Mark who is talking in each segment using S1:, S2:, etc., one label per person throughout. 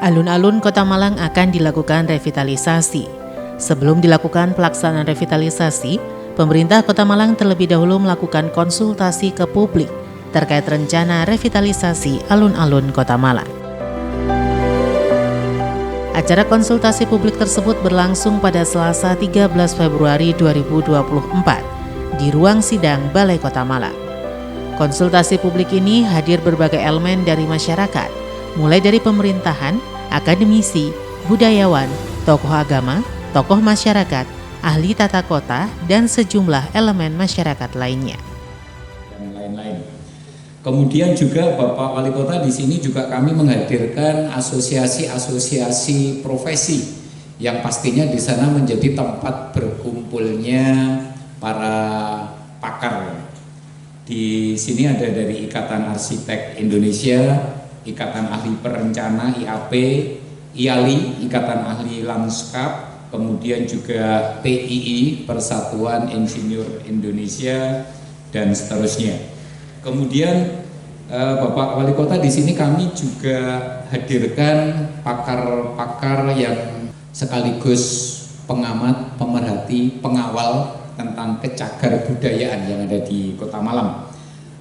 S1: Alun-alun Kota Malang akan dilakukan revitalisasi. Sebelum dilakukan pelaksanaan revitalisasi, pemerintah Kota Malang terlebih dahulu melakukan konsultasi ke publik terkait rencana revitalisasi alun-alun Kota Malang. Acara konsultasi publik tersebut berlangsung pada Selasa 13 Februari 2024 di ruang sidang Balai Kota Malang. Konsultasi publik ini hadir berbagai elemen dari masyarakat, mulai dari pemerintahan, akademisi, budayawan, tokoh agama, tokoh masyarakat, ahli tata kota, dan sejumlah elemen masyarakat lainnya.
S2: Dan lain-lain. Kemudian juga Bapak Wali Kota di sini juga kami menghadirkan asosiasi-asosiasi profesi yang pastinya di sana menjadi tempat berkumpulnya para pakar. Di sini ada dari Ikatan Arsitek Indonesia, Ikatan Ahli Perencana IAP, IALI, Ikatan Ahli Lanskap, kemudian juga PII, Persatuan Insinyur Indonesia, dan seterusnya. Kemudian Bapak Wali Kota di sini kami juga hadirkan pakar-pakar yang sekaligus pengamat, pemerhati, pengawal tentang kecagar budayaan yang ada di Kota Malang.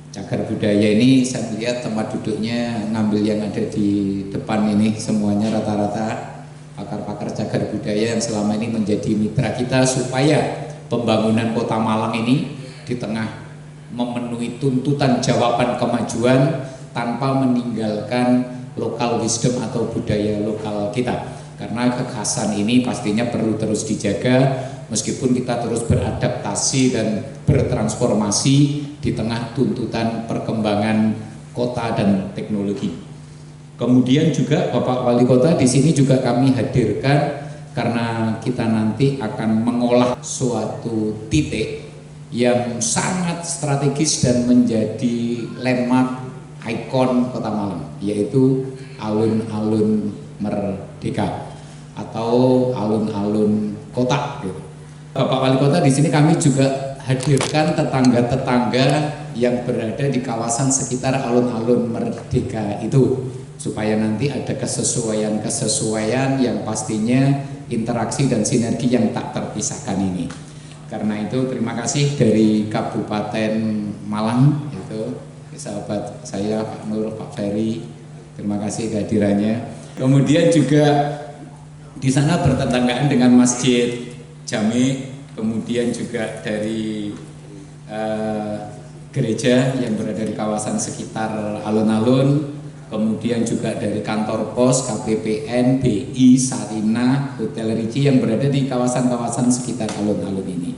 S2: Cagar budaya ini saya melihat tempat duduknya ngambil yang ada di depan ini semuanya rata-rata pakar-pakar cagar budaya yang selama ini menjadi mitra kita supaya pembangunan Kota Malang ini di tengah memenuhi tuntutan jawaban kemajuan tanpa meninggalkan lokal wisdom atau budaya lokal kita. Karena kekhasan ini pastinya perlu terus dijaga meskipun kita terus beradaptasi dan bertransformasi di tengah tuntutan perkembangan kota dan teknologi. Kemudian juga Bapak Wali Kota di sini juga kami hadirkan karena kita nanti akan mengolah suatu titik yang sangat strategis dan menjadi landmark ikon Kota Malang, yaitu alun-alun Merdeka atau alun-alun kota. Bapak Wali Kota di sini kami juga hadirkan tetangga-tetangga yang berada di kawasan sekitar alun-alun Merdeka itu supaya nanti ada kesesuaian yang pastinya interaksi dan sinergi yang tak terpisahkan ini. Karena itu terima kasih dari Kabupaten Malang itu sahabat saya Pak Nur, Pak Ferry, terima kasih kehadirannya. Kemudian juga di sana bertetanggaan dengan Masjid Jami, kemudian juga dari gereja yang berada di kawasan sekitar alun-alun, kemudian juga dari kantor pos, KPPN, BI, Sarina, Hotel Ricci yang berada di kawasan-kawasan sekitar alun-alun ini.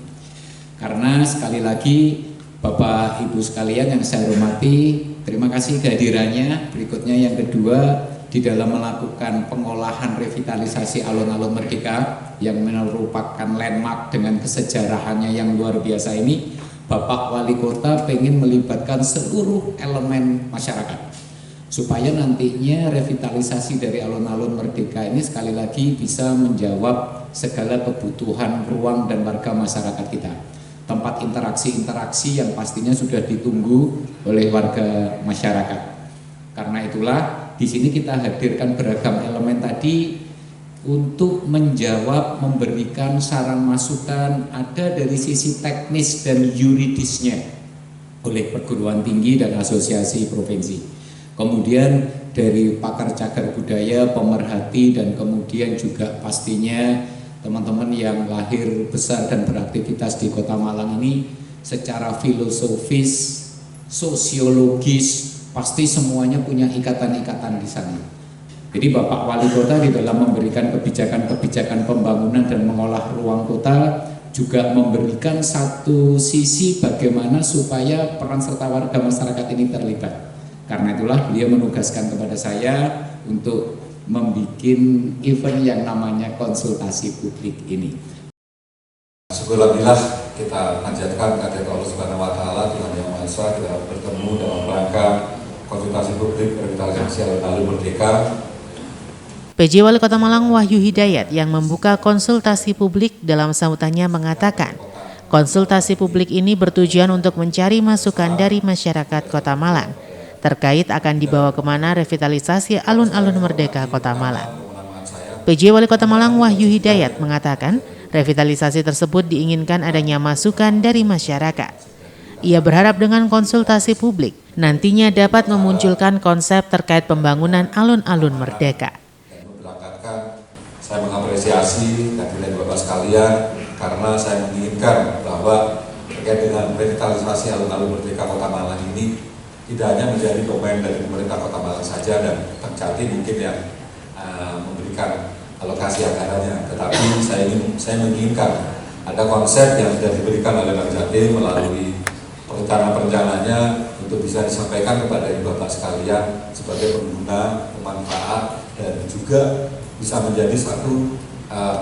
S2: Karena sekali lagi Bapak Ibu sekalian yang saya hormati, terima kasih kehadirannya. Berikutnya yang kedua, di dalam melakukan pengolahan revitalisasi alun-alun Merdeka yang merupakan landmark dengan kesejarahannya yang luar biasa ini, Bapak Wali Kota pengen melibatkan seluruh elemen masyarakat supaya nantinya revitalisasi dari alun-alun Merdeka ini sekali lagi bisa menjawab segala kebutuhan ruang dan warga masyarakat kita. Tempat interaksi-interaksi yang pastinya sudah ditunggu oleh warga masyarakat. Karena itulah di sini kita hadirkan beragam elemen tadi untuk menjawab, memberikan saran masukan, ada dari sisi teknis dan yuridisnya. oleh perguruan tinggi dan asosiasi provinsi. Kemudian dari pakar cagar budaya, pemerhati, dan kemudian juga pastinya teman-teman yang lahir besar dan beraktivitas di Kota Malang ini secara filosofis, sosiologis, pasti semuanya punya ikatan-ikatan di sana. Jadi Bapak Wali Kota di dalam memberikan kebijakan-kebijakan pembangunan dan mengolah ruang kota juga memberikan satu sisi bagaimana supaya peran serta warga masyarakat ini terlibat. Karena itulah beliau menugaskan kepada saya untuk membuat event yang namanya konsultasi publik ini.
S3: Alhamdulillah kita panjatkan kehadirat Allah Subhanahu wa taala, Tuhan Yang Maha Esa, kita bertemu dalam rangka konsultasi publik revitalisasi alun-alun Merdeka.
S1: PJ Wali Kota Malang Wahyu Hidayat yang membuka konsultasi publik dalam sambutannya mengatakan, konsultasi publik ini bertujuan untuk mencari masukan dari masyarakat Kota Malang terkait akan dibawa kemana revitalisasi alun-alun Merdeka Kota Malang. PJ Wali Kota Malang Wahyu Hidayat mengatakan, revitalisasi tersebut diinginkan adanya masukan dari masyarakat. Ia berharap dengan konsultasi publik nantinya dapat memunculkan konsep terkait pembangunan alun-alun Merdeka.
S3: Saya mengapresiasi hadirin Bapak sekalian karena saya menginginkan bahwa terkait dengan revitalisasi alun-alun Merdeka Kota Malang ini tidak hanya menjadi domain dari pemerintah Kota Malang saja dan Jatim mungkin yang memberikan alokasi anggarannya, tetapi saya menginginkan ada konsep yang sudah diberikan oleh Jatim melalui perencanaan-perencananya untuk bisa disampaikan kepada Bapak sekalian sebagai pengguna, pemanfaat, dan juga bisa menjadi satu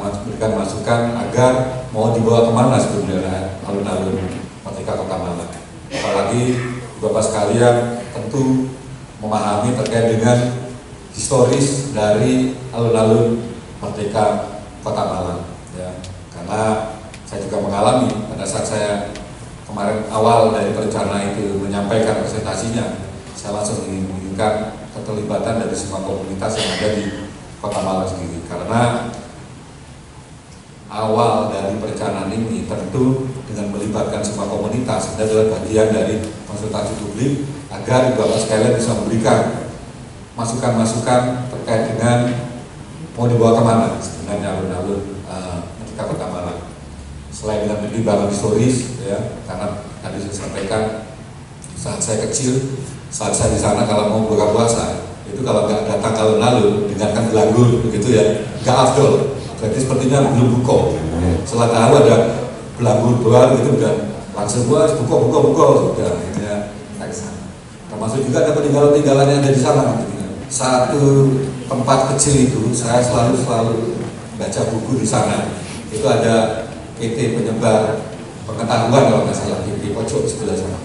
S3: memberikan masukan agar mau dibawa kemana sebenarnya alun-alun Merdeka Kota Malang. Apalagi Bapak sekalian tentu memahami terkait dengan historis dari alun-alun Merdeka Kota Malang, ya. Karena saya juga mengalami pada saat saya kemarin awal dari perencana itu menyampaikan presentasinya, saya langsung menginginkan keterlibatan dari semua komunitas yang ada di Kota Malang sendiri, karena awal dari perencanaan ini tentu dengan melibatkan semua komunitas adalah bagian dari konsultasi publik agar Bapak sekalian bisa memberikan masukan-masukan terkait dengan mau dibawa kemana sebenarnya alun-alun Merdeka Kota Malang. Selain dengan pertimbangan historis, ya, karena tadi saya sampaikan saat saya kecil, saat saya di sana kalau mau buka puasa itu kalau nggak datang alun-alun dengarkan gelanggur begitu ya, nggak afdol. Berarti sepertinya belum buka. Setelah tahu ada gelanggur baru itu udah langsung buka udah ya saya kesana. Termasuk juga ada peninggalan-peninggalan yang ada di sana. Satu tempat kecil itu saya selalu baca buku di sana. Itu ada PT penyebar pengetahuan kalau nggak salah di pojok sebelah sana.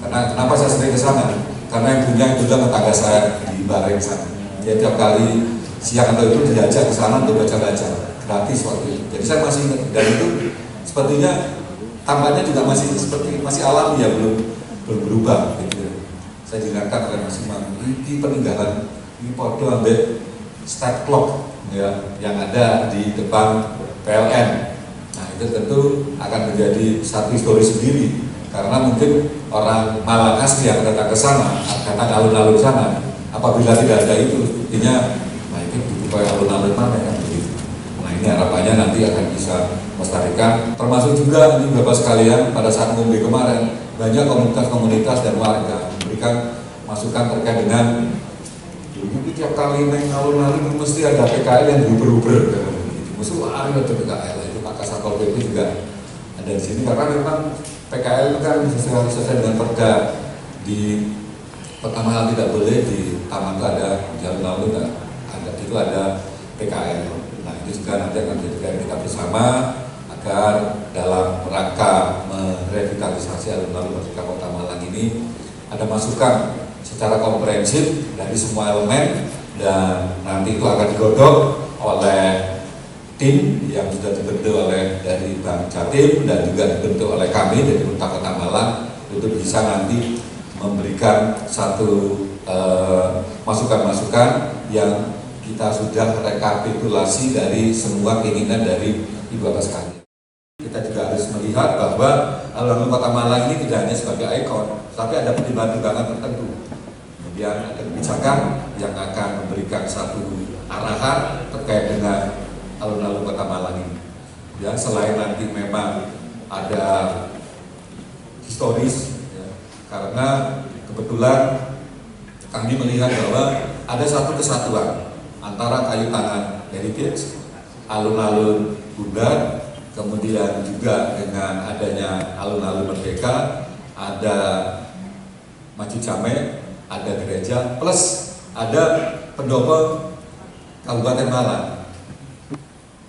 S3: Karena kenapa saya sering ke sana? Karena yang punya itu juga tetangga saya di Bareng sana. Dia tiap kali siang atau itu diajak ke sana untuk baca-baca gratis waktu itu. Jadi saya masih ingat, dan itu sepertinya tampaknya juga masih alami ya, belum berubah gitu. Saya diingatkan oleh Mas Imam, ini peninggalan ini foto ambil start clock ya yang ada di depan PLN. Nah itu tentu akan menjadi satu histori sendiri. Karena mungkin orang Malang asli yang datang ke sana, datang alun-alun sana, apabila tidak ada itu, intinya, nah ini dibuka alun-alun mana kan begitu. Nah ini harapannya nanti akan bisa melestarikan. Termasuk juga ini Bapak sekalian pada saat ngombe kemarin banyak komunitas-komunitas dan warga memberikan masukan terkait dengan ini tiap kali naik alun-alun mesti ada PKL yang diuber-uber, mesti ada PKL. Itu Pak Kasatpol PP juga ada di sini karena memang PKL itu kan sesuai dengan perda di pertama tidak boleh di taman itu ada jalan lalu itu ada PKL. Nah itu juga nanti akan dijadikan kita bersama agar dalam rangka merevitalisasi alun-alun Merdeka Kota Malang ini ada masukan secara komprehensif dari semua elemen dan nanti itu akan digodok oleh tim yang sudah dibentuk oleh dari Bank Jatim dan juga dibentuk oleh kami dari Pemerintah Kota Malang untuk bisa nanti memberikan satu masukan-masukan yang kita sudah rekapitulasi dari semua keinginan dari Ibu Bapak sekalian. Kita juga harus melihat bahwa alun-alun Kota Malang ini tidak hanya sebagai ikon, tapi ada pertimbangan-pertimbangan tertentu. Kemudian ada kebijakan yang akan memberikan satu arahan terkait dengan alun-alun Kota Malang ini. Ya, selain nanti memang ada historis, ya, karena kebetulan kami melihat bahwa ada satu kesatuan antara Kayu Tangan Heritage, alun-alun Bunda, kemudian juga dengan adanya alun-alun Merdeka, ada Masjid Jamek, ada gereja, plus ada pendopo Kabupaten Malang.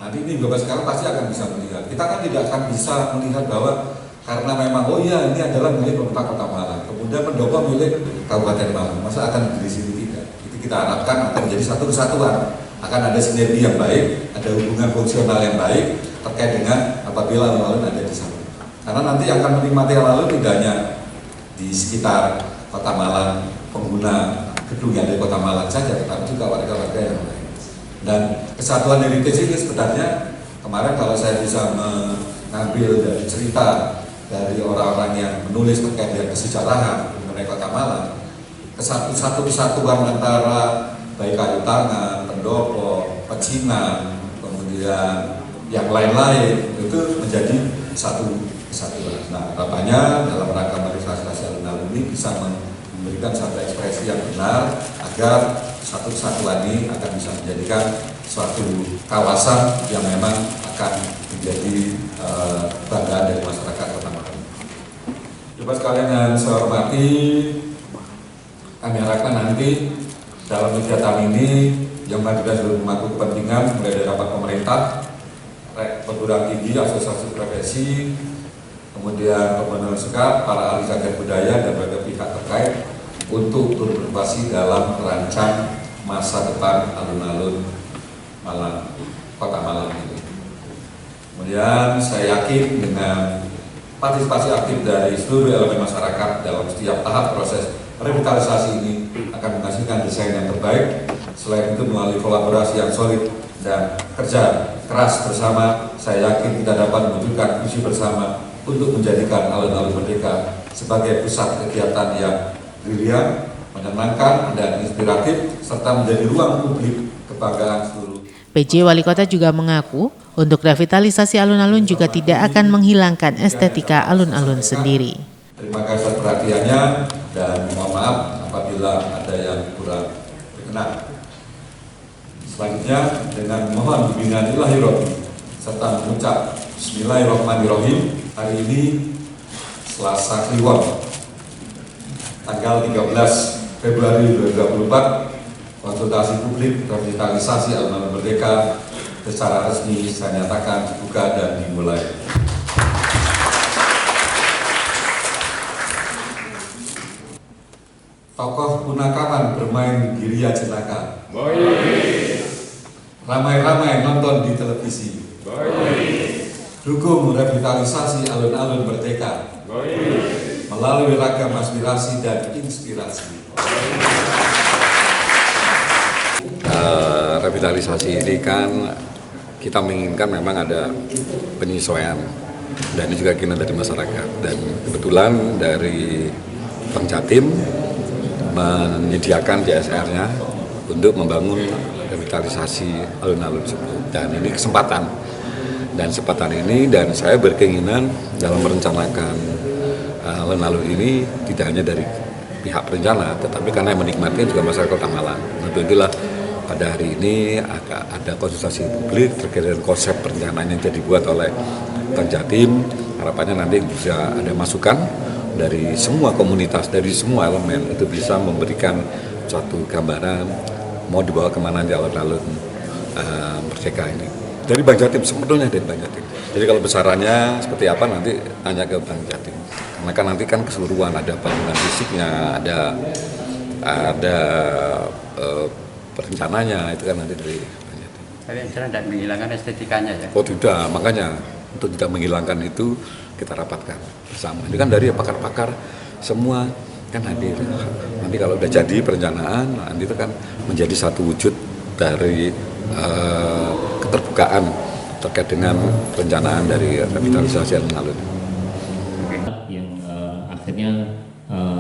S3: Nanti ini Bapak sekarang pasti akan bisa melihat. Kita kan tidak akan bisa melihat bahwa karena memang oh iya ini adalah milik pemerintah Kota Malang, kemudian pendopo milik Kabupaten Malang, masa akan di sini tidak? Itu kita harapkan akan menjadi satu kesatuan, akan ada sinergi yang baik, ada hubungan fungsional yang baik terkait dengan apabila alun-alun ada di sana. Karena nanti yang akan menikmati alun-alun tidak hanya di sekitar Kota Malang, pengguna gedung yang dari Kota Malang saja, tetapi juga warga-warga yang lain. Dan kesatuan heritage ini sebenarnya kemarin kalau saya bisa mengambil dari cerita dari orang-orang yang menulis terkait dengan kesejarahan mengenai Kota Malang, satu kesatuan antara baik Kayu Tangan, pendopo, pecinan, kemudian yang lain-lain itu menjadi satu kesatuan. Nah, harapannya dalam rangka manifestasi alun-alun ini bisa memberikan satu ekspresi yang benar agar satu kesatuan ini akan bisa menjadikan suatu kawasan yang memang akan menjadi banggaan dari masyarakat Kota Malang. Bapak sekalian yang saya hormati, kami harapkan nanti dalam kegiatan ini yang menghadirkan seluruh pemangku kepentingan mulai dari rapat pemerintah, perguruan tinggi, asosiasi profesi, kemudian pemerintah sekap, para ahli cagar budaya dan berbagai pihak terkait untuk berpartisipasi dalam merancang masa depan alun-alun Malang, Kota Malang ini. Kemudian saya yakin dengan partisipasi aktif dari seluruh elemen masyarakat dalam setiap tahap proses revitalisasi ini akan menghasilkan desain yang terbaik. Selain itu melalui kolaborasi yang solid dan kerja keras bersama, saya yakin kita dapat mewujudkan visi bersama untuk menjadikan alun-alun Merdeka sebagai pusat kegiatan yang brilian, menyenangkan dan inspiratif, serta menjadi ruang publik kebanggaan seluruh.
S1: PJ Wali Kota juga mengaku untuk revitalisasi alun-alun juga tidak akan menghilangkan estetika alun-alun sendiri.
S3: Terima kasih atas perhatiannya dan mohon maaf apabila ada yang kurang berkenan. Selanjutnya dengan mohon bimbingan ilahi rohani serta mengucap Bismillahirrahmanirrahim. Hari ini Selasa Kliwon tanggal 13 Februari 2024, konsultasi publik revitalisasi alun-alun Merdeka secara resmi saya nyatakan dibuka dan dimulai. Tokoh punakawan bermain Giria Jenaka. Ramai-ramai nonton di televisi. Dukung revitalisasi alun-alun Merdeka. Melalui ragam aspirasi dan inspirasi.
S4: Revitalisasi ini kan kita menginginkan memang ada penyesuaian dan ini juga keinginan dari masyarakat, dan kebetulan dari Peng Jatim menyediakan CSR-nya untuk membangun revitalisasi alun-alun tersebut, dan ini kesempatan ini, dan saya berkeinginan dalam merencanakan alun-alun ini tidak hanya dari pihak perencana, tetapi karena yang menikmati juga masyarakat Kota Malang. Untuk itulah pada hari ini ada konsultasi publik terkait dengan konsep perencanaan yang dibuat oleh Peng Jatim. Harapannya nanti bisa ada masukan dari semua komunitas, dari semua elemen, itu bisa memberikan suatu gambaran mau dibawa kemana di alun-alun Merdeka ini. Dari Bang Jatim, sebetulnya dari Bang Jatim. Jadi kalau besarannya seperti apa nanti tanya ke Bang Jatim. Karena kan nanti kan keseluruhan, ada bangunan fisiknya, ada perencananya, itu kan nanti dari Bang Jatim.
S5: Tapi tidak menghilangkan estetikanya ya?
S4: Oh tidak, makanya untuk tidak menghilangkan itu kita rapatkan bersama. Ini kan dari pakar-pakar semua kan hadir. Nanti kalau udah jadi perencanaan, nanti itu kan menjadi satu wujud dari keterbukaan terkait dengan perencanaan dari revitalisasi alun-alun.
S6: Yang akhirnya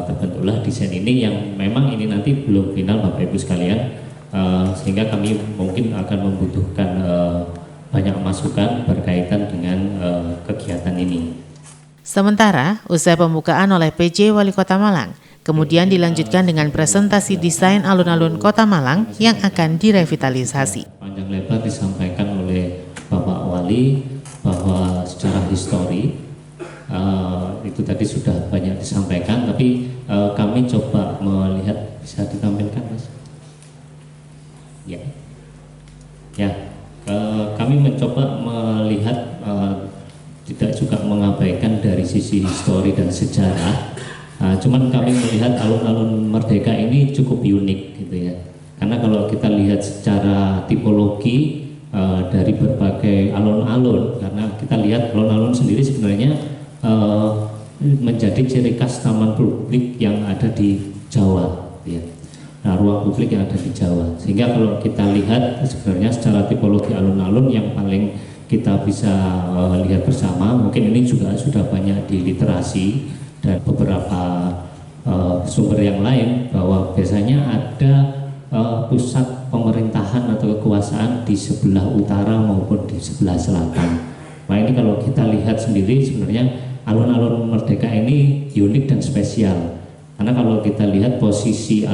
S6: terbentuklah desain ini yang memang ini nanti belum final Bapak Ibu sekalian, sehingga kami mungkin akan membutuhkan banyak masukan berkaitan dengan kegiatan ini.
S1: Sementara, usai pembukaan oleh PJ Wali Kota Malang, kemudian dilanjutkan dengan presentasi desain alun-alun Kota Malang yang akan direvitalisasi.
S6: Panjang lebar disampaikan oleh Bapak Wali bahwa secara histori itu tadi sudah banyak disampaikan, tapi kami coba melihat, bisa ditampilkan Mas? Ya, kami mencoba melihat tidak juga mengabaikan dari sisi histori dan sejarah. Cuman kami melihat alun-alun Merdeka ini cukup unik gitu ya. Karena kalau kita lihat secara tipologi dari berbagai alun-alun, karena kita lihat alun-alun sendiri sebenarnya menjadi ciri khas taman publik yang ada di Jawa ya. Nah, ruang publik yang ada di Jawa. Sehingga kalau kita lihat sebenarnya secara tipologi alun-alun yang paling kita bisa lihat bersama, mungkin ini juga sudah banyak di literasi dan beberapa sumber yang lain, bahwa biasanya ada pusat pemerintahan atau kekuasaan di sebelah utara maupun di sebelah selatan. Nah ini kalau kita lihat sendiri sebenarnya alun-alun Merdeka ini unik dan spesial. Karena kalau kita lihat posisi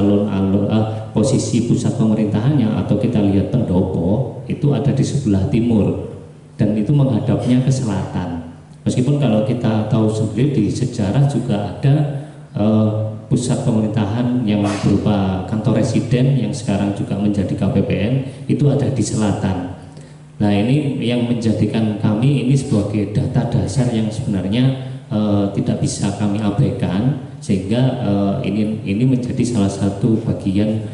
S6: posisi pusat pemerintahannya atau kita lihat pendopo itu ada di sebelah timur dan itu menghadapnya ke selatan. Meskipun kalau kita tahu sendiri di sejarah juga ada pusat pemerintahan yang berupa kantor residen yang sekarang juga menjadi KPPN itu ada di selatan. Nah ini yang menjadikan kami ini sebagai data dasar yang sebenarnya tidak bisa kami abaikan, sehingga ini menjadi salah satu bagian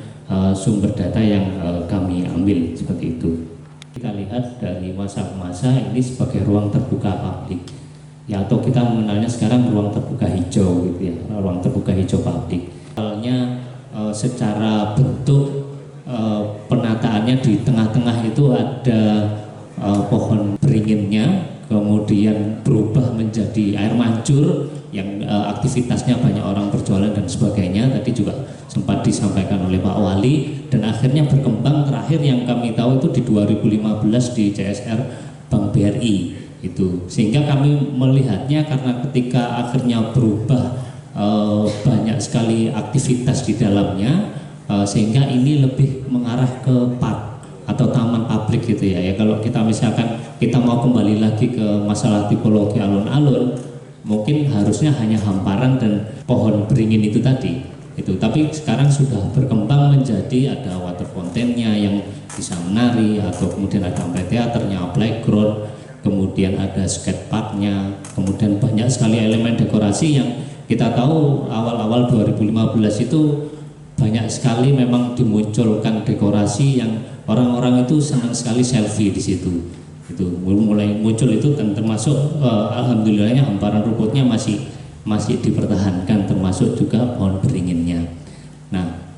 S6: sumber data yang kami ambil seperti itu. Kita lihat dari masa ke masa ini sebagai ruang terbuka publik, ya atau kita mengenalnya sekarang ruang terbuka hijau gitu ya, ruang terbuka hijau publik. Awalnya secara bentuk penataannya di tengah-tengah itu ada pohon beringinnya, kemudian berubah menjadi air mancur yang aktivitasnya banyak orang berjualan dan sebagainya. Tadi juga sempat disampaikan oleh Pak Wali, dan akhirnya berkembang terakhir yang kami tahu itu di 2015 di CSR Bank BRI itu. Sehingga kami melihatnya karena ketika akhirnya berubah banyak sekali aktivitas di dalamnya, sehingga ini lebih mengarah ke park atau taman publik gitu ya. Ya kalau kita misalkan kita mau kembali lagi ke masalah tipologi alun-alun, mungkin harusnya hanya hamparan dan pohon beringin itu tadi. Itu, tapi sekarang sudah berkembang menjadi ada water fountainnya yang bisa menari, atau kemudian ada amphitheaternya, playground, kemudian ada skateparknya, kemudian banyak sekali elemen dekorasi yang kita tahu awal-awal 2015 itu banyak sekali memang dimunculkan dekorasi yang orang-orang itu senang sekali selfie di situ. Itu mulai muncul itu, dan termasuk alhamdulillahnya hamparan rumputnya masih dipertahankan, termasuk juga pohon beringinnya. Nah,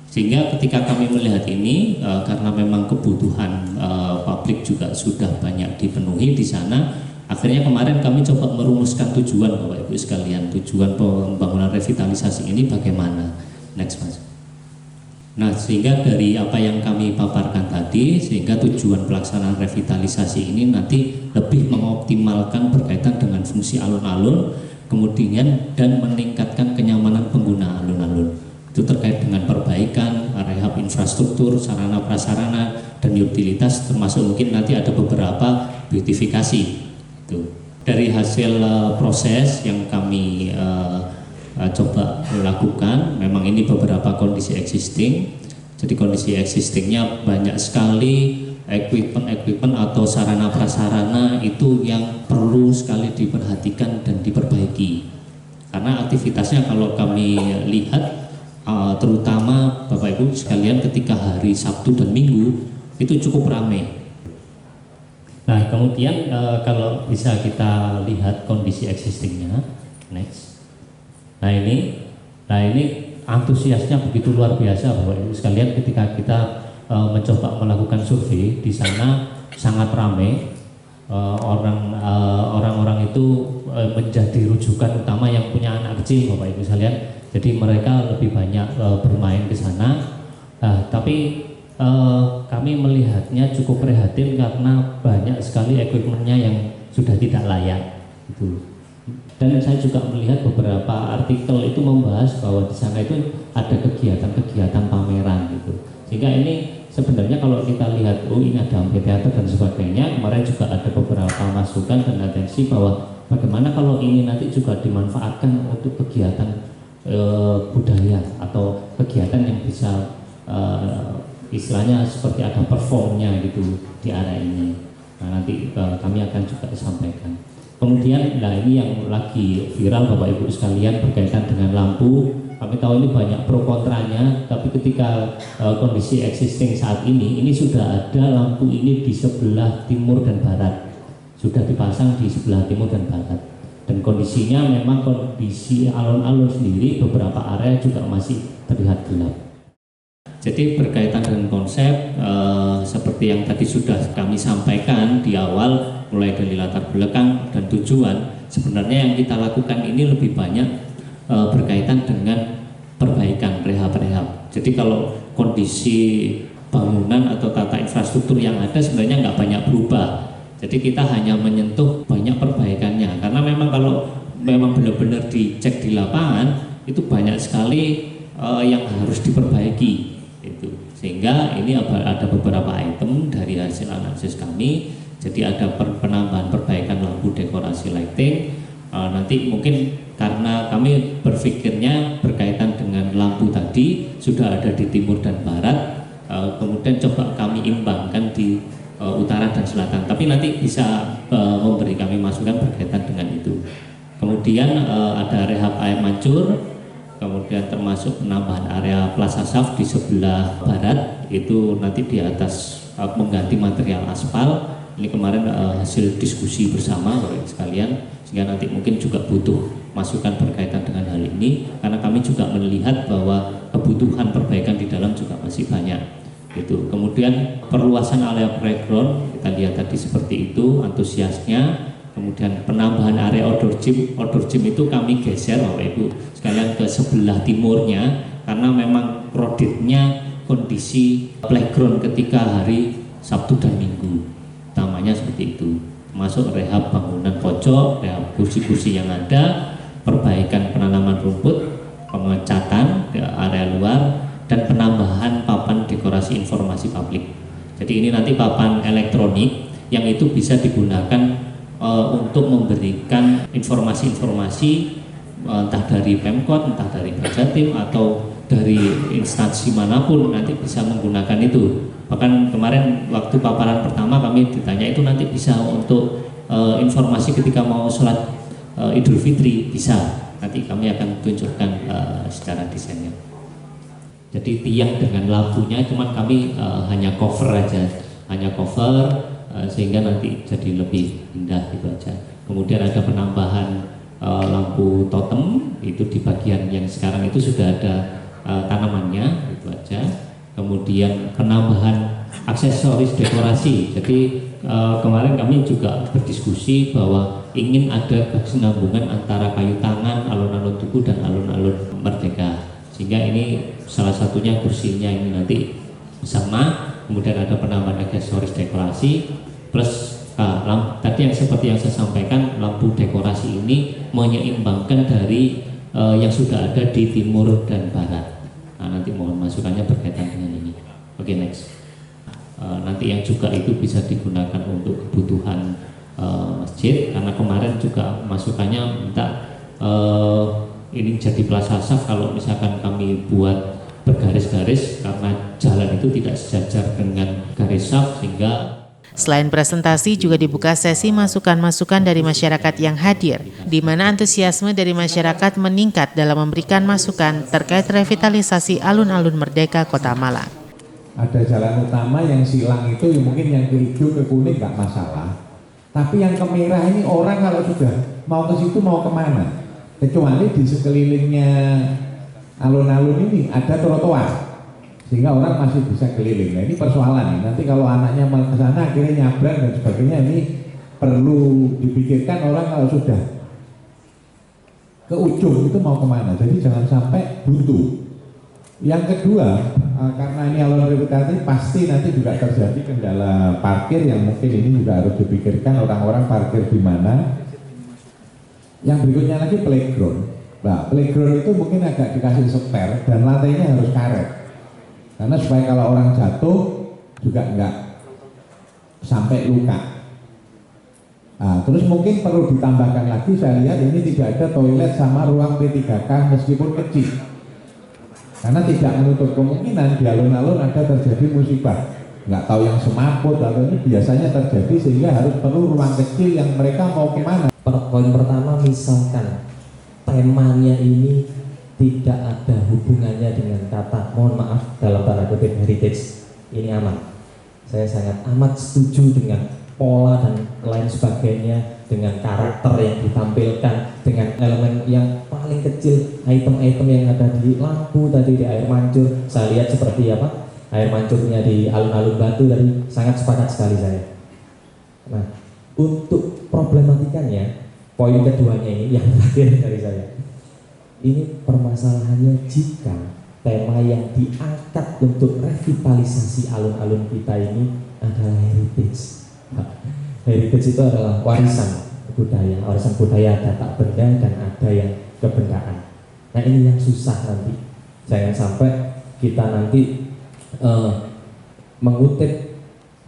S6: sehingga ketika kami melihat ini karena memang kebutuhan publik juga sudah banyak dipenuhi di sana, akhirnya kemarin kami coba merumuskan tujuan Bapak Ibu sekalian, tujuan pembangunan revitalisasi ini bagaimana. Next Mas. Nah, sehingga dari apa yang kami paparkan tadi, sehingga tujuan pelaksanaan revitalisasi ini nanti lebih mengoptimalkan berkaitan dengan fungsi alun-alun, kemudian dan meningkatkan kenyamanan pengguna alun-alun. Itu terkait dengan perbaikan, rehab infrastruktur, sarana prasarana, dan utilitas, termasuk mungkin nanti ada beberapa beautifikasi. Itu dari hasil proses yang kami coba lakukan, memang ini beberapa kondisi existing. Jadi kondisi existingnya banyak sekali equipment atau sarana prasarana itu yang perlu sekali diperhatikan dan diperbaiki. Karena aktivitasnya kalau kami lihat, terutama Bapak Ibu sekalian ketika hari Sabtu dan Minggu itu cukup ramai. Nah kemudian kalau bisa kita lihat kondisi existingnya, next. Nah ini antusiasnya begitu luar biasa Bapak Ibu sekalian, ketika kita mencoba melakukan survei di sana sangat ramai. orang-orang itu menjadi rujukan utama yang punya anak kecil, Bapak Ibu sekalian. Jadi mereka lebih banyak bermain ke sana. Tapi kami melihatnya cukup prihatin karena banyak sekali equipmentnya yang sudah tidak layak. Gitu. Dan saya juga melihat beberapa artikel itu membahas bahwa di sana itu ada kegiatan-kegiatan pameran gitu. Sehingga ini sebenarnya kalau kita lihat, ini ada amphitheater dan sebagainya, kemarin juga ada beberapa masukan dan atensi bahwa bagaimana kalau ini nanti juga dimanfaatkan untuk kegiatan budaya atau kegiatan yang bisa istilahnya seperti ada performnya gitu di area ini. Nah, nanti kami akan juga sampaikan. Kemudian, nah ini yang lagi viral Bapak Ibu sekalian berkaitan dengan lampu. Kami tahu ini banyak pro kontranya, tapi ketika kondisi existing saat ini sudah ada lampu ini di sebelah timur dan barat, sudah dipasang di sebelah timur dan barat. Dan kondisinya memang kondisi alun-alun sendiri beberapa area juga masih terlihat gelap. Jadi berkaitan dengan konsep seperti yang tadi sudah kami sampaikan di awal, mulai dari latar belakang dan tujuan, sebenarnya yang kita lakukan ini lebih banyak berkaitan dengan perbaikan, rehab-rehab. Jadi kalau kondisi bangunan atau tata infrastruktur yang ada sebenarnya nggak banyak berubah. Jadi kita hanya menyentuh banyak perbaikannya, karena memang kalau memang benar-benar dicek di lapangan itu banyak sekali yang harus diperbaiki. Itu. Sehingga ini ada beberapa item dari hasil analisis kami. Jadi ada penambahan perbaikan lampu dekorasi lighting. Nanti mungkin karena kami berpikirnya berkaitan dengan lampu tadi sudah ada di timur dan barat, kemudian coba kami imbangkan di utara dan selatan. Tapi nanti bisa memberi kami masukan berkaitan dengan itu. Kemudian ada rehab air mancur. Kemudian termasuk penambahan area Plaza Saf di sebelah barat, itu nanti di atas mengganti material aspal. Ini kemarin hasil diskusi bersama Bapak Ibu sekalian, sehingga nanti mungkin juga butuh masukan berkaitan dengan hal ini, karena kami juga melihat bahwa kebutuhan perbaikan di dalam juga masih banyak. Itu. Kemudian perluasan area playground, kita lihat tadi seperti itu antusiasnya. Kemudian penambahan area outdoor gym itu kami geser Bapak Ibu sekalian ke sebelah timurnya, karena memang kreditnya kondisi playground ketika hari Sabtu dan Minggu, utamanya seperti itu. Masuk rehab bangunan pojok, rehab kursi-kursi yang ada, perbaikan penanaman rumput, pengecatan ke area luar, dan penambahan papan dekorasi informasi publik. Jadi ini nanti papan elektronik yang itu bisa digunakan untuk memberikan informasi-informasi entah dari Pemkot, entah dari Bajatim atau dari instansi manapun nanti bisa menggunakan itu. Bahkan kemarin waktu paparan pertama kami ditanya itu nanti bisa untuk informasi ketika mau sholat Idul Fitri, bisa. Nanti kami akan tunjukkan secara desainnya. Jadi tiang dengan lampunya cuman kami hanya cover aja, sehingga nanti jadi lebih indah itu aja. Kemudian ada penambahan lampu totem itu di bagian yang sekarang itu sudah ada tanamannya, itu aja. Kemudian penambahan aksesoris dekorasi. Jadi kemarin kami juga berdiskusi bahwa ingin ada kesinambungan antara kayu tangan, alun-alun Tugu dan alun-alun Merdeka. Sehingga ini salah satunya kursinya ini nanti sama. Kemudian ada penambahan aksesoris dekorasi plus tadi yang seperti yang saya sampaikan, lampu dekorasi ini menyeimbangkan dari yang sudah ada di timur dan barat. Nah, nanti mohon masukannya berkaitan dengan ini. Oke, next. Nanti yang juga itu bisa digunakan untuk kebutuhan masjid, karena kemarin juga masukannya minta ini jadi Plaza Saf kalau misalkan kami buat bergaris-garis, karena jalan itu tidak sejajar dengan garis saf. Sehingga
S1: selain presentasi juga dibuka sesi masukan-masukan dari masyarakat yang hadir, di mana antusiasme dari masyarakat meningkat dalam memberikan masukan terkait revitalisasi alun-alun Merdeka Kota Malang.
S7: Ada jalan utama yang silang itu mungkin yang ke hijau ke kuning nggak masalah, tapi yang ke merah ini orang kalau sudah mau ke situ mau kemana? Kecuali di sekelilingnya alun-alun ini ada trotoar, sehingga orang masih bisa keliling. Nah ini persoalan nih. Nanti kalau anaknya mau ke sana akhirnya nyabrang dan sebagainya, ini perlu dipikirkan orang kalau sudah ke ujung itu mau kemana. Jadi jangan sampai buntu. Yang kedua, karena ini alur revitalisasi pasti nanti juga terjadi kendala parkir yang mungkin ini juga harus dipikirkan orang-orang parkir di mana. Yang berikutnya lagi playground. Nah, playground itu mungkin agak dikasih seper dan lantainya harus karet. Karena supaya kalau orang jatuh juga enggak sampai luka. Nah, terus mungkin perlu ditambahkan lagi, saya lihat ini tidak ada toilet sama ruang P3K meskipun kecil. Karena tidak menutup kemungkinan di alun-alun ada terjadi musibah. Nggak tahu yang semaput atau ini biasanya terjadi sehingga harus perlu ruang kecil yang mereka mau kemana.
S8: Poin pertama, misalkan temanya ini tidak ada hubungannya dengan kata, mohon maaf dalam tanda kutip, heritage, ini aman. Saya sangat amat setuju dengan pola dan lain sebagainya, dengan karakter yang ditampilkan, dengan elemen yang paling kecil, item-item yang ada di lampu tadi, di air mancur. Saya lihat seperti apa air mancurnya di alun-alun Batu tadi, sangat sepakat sekali saya. Nah, untuk problematikanya, poin keduanya ini yang terakhir dari saya. Ini permasalahannya jika tema yang diangkat untuk revitalisasi alun-alun kita ini adalah heritage. Heritage itu adalah warisan budaya ada tak benda dan ada yang kebendaan. Nah, ini yang susah nanti. Jangan sampai kita nanti mengutip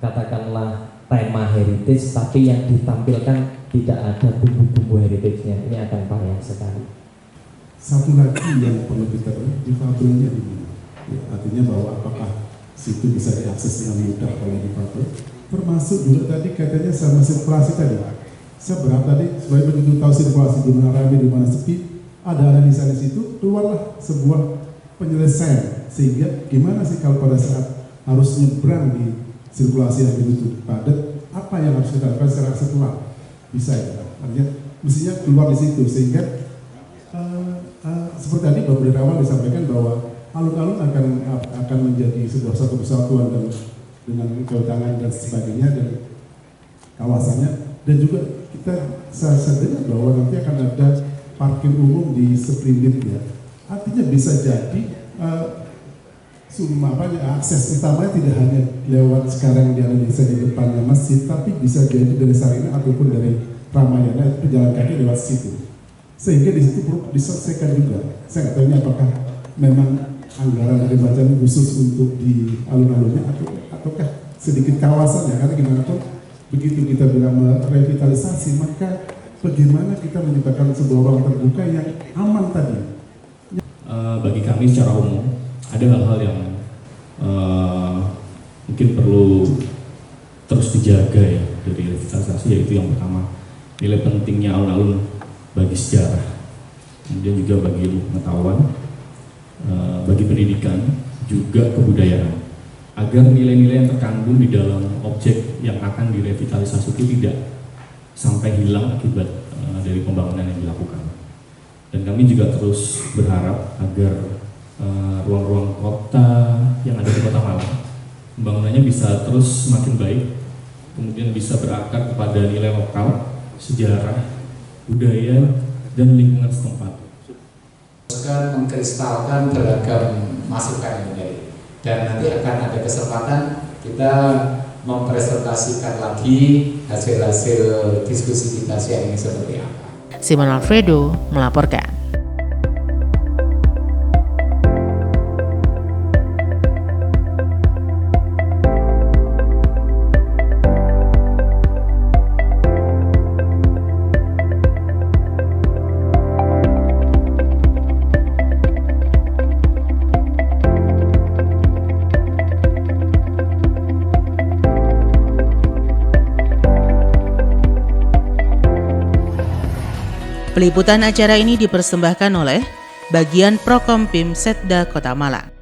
S8: katakanlah tema heritage tapi yang ditampilkan tidak ada bumbu-bumbu heritage-nya. Ini akan payah sekali.
S9: Satu lagi yang perlu kita difabelnya di mana? Ya, artinya bahwa apakah situ bisa diakses dengan mudah oleh difabel? Termasuk juga tadi katanya sama sirkulasi tadi. Seberapa tadi supaya begitu tahu sirkulasi di mana ramai di mana sepi, ada analisa di situ, keluarlah sebuah penyelesaian. Sehingga gimana sih kalau pada saat harus nyebrang di sirkulasi yang begitu padat, apa yang harus kita lakukan secara setelah bisa ya? Artinya mestinya keluar di situ sehingga seperti tadi Bapak dari awal disampaikan bahwa alun-alun akan menjadi sebuah satu kesatuan dan dengan kewenangan dan sebagainya dan kawasannya, dan juga kita sadar bahwa nanti akan ada parkir umum di sekelilingnya. Artinya bisa jadi akses utamanya tidak hanya lewat sekarang di Indonesia di depannya masjid, tapi bisa jadi dari Sarina ataupun dari Ramayana pejalan kaki lewat situ. Sehingga di situ perlu diselesaikan juga. Saya nggak tahu ini apakah memang anggaran dari badan khusus untuk di alun-alunnya ataukah sedikit kawasannya, karena gimana pun begitu kita bilang merevitalisasi, maka bagaimana kita menciptakan sebuah ruang terbuka yang aman tadi.
S6: Bagi kami secara umum ada hal-hal yang mungkin perlu terus dijaga ya dari revitalisasi, yaitu yang pertama nilai pentingnya alun-alun bagi sejarah, kemudian juga bagi ilmu pengetahuan, bagi pendidikan, juga kebudayaan, agar nilai-nilai yang terkandung di dalam objek yang akan direvitalisasi itu tidak sampai hilang akibat dari pembangunan yang dilakukan. Dan kami juga terus berharap agar ruang-ruang kota yang ada di Kota Malang, pembangunannya bisa terus semakin baik, kemudian bisa berakar kepada nilai lokal, sejarah, budaya, dan lingkungan setempat.
S2: Mengkristalkan beragam masukan yang dari, dan nanti akan ada kesempatan kita mempresentasikan lagi hasil-hasil diskusi kita siang ini seperti apa.
S1: Simon Alfredo melaporkan. Peliputan acara ini dipersembahkan oleh Bagian Prokompim Setda Kota Malang.